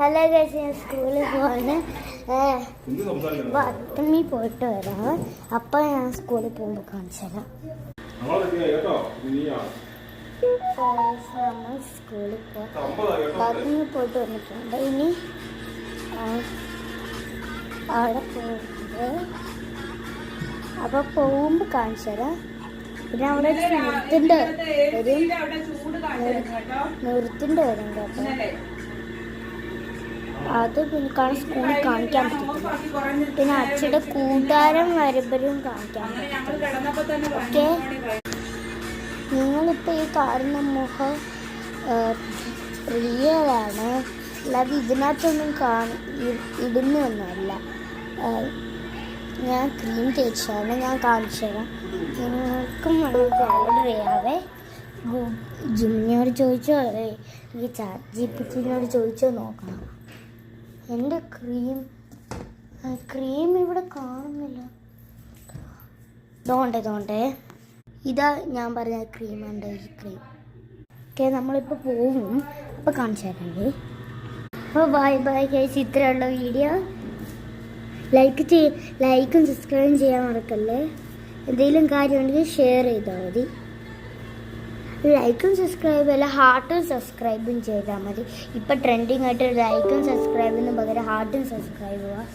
Hello guys, ഞാൻ സ്കൂളിൽ പോവാണ്. അത്തമ്മി പോയിട്ട് വരാം. അപ്പം ഞാൻ സ്കൂളിൽ പോകുമ്പോൾ കാണിച്ചു തരാം. നമ്മൾ സ്കൂളിൽ അത്തമ്മി പോയിട്ട് വന്നിട്ടുണ്ട്. ഇനി അവിടെ പോയിട്ട് അപ്പോൾ പോകുമ്പോൾ കാണിച്ചു തരാം. പിന്നെ അവിടെ നിർത്തിൻ്റെ വരും കേട്ടോ. അത് പിന്നെ സ്കൂളിൽ കാണിക്കാൻ പറ്റത്തില്ല. പിന്നെ അച്ഛയുടെ കൂട്ടുകാരൻ വരുമ്പോഴും കാണിക്കാൻ പറ്റും. ഓക്കെ, നിങ്ങളിപ്പോൾ ഈ കാണുന്ന മുഖം റിയലാണ്, അല്ലാതെ ഇതിനകത്തൊന്നും ഇടുന്നൊന്നുമല്ല. ഞാൻ ക്രീം തേച്ചാണ്. ഞാൻ കാണിച്ചു തരാം. നിങ്ങൾക്കും നമുക്ക് ഓർഡർ ചെയ്യാവേ. ജിമ്മിനോട് ചോദിച്ചോ, ഈ ChatGPT ചോദിച്ചോ നോക്കണം. എൻ്റെ ക്രീം ഇവിടെ കാണുന്നില്ല. തോണ്ടേ ഇതാ ഞാൻ പറഞ്ഞ ക്രീമുണ്ട്. ഈ ക്രീം ഓക്കെ, നമ്മളിപ്പോൾ പോകും. അപ്പോൾ കാണിച്ചു തരാം. അപ്പോൾ ബൈ ഗൈസ്, ഇത്രയുള്ള വീഡിയോ. ലൈക്കും സബ്സ്ക്രൈബും ചെയ്യാൻ മറക്കല്ലേ. എന്തെങ്കിലും കാര്യമുണ്ടെങ്കിൽ ഷെയർ ചെയ്താൽ മതി. ലൈക്കും സബ്സ്ക്രൈബും അല്ല, ഹാർട്ടും സബ്സ്ക്രൈബും ചെയ്താൽ മതി. ഇപ്പം ട്രെൻഡിങ് ആയിട്ട് ലൈക്കും സബ്സ്ക്രൈബിന് പകരം ഹാർട്ടും സബ്സ്ക്രൈബ് ചെയ്യുക.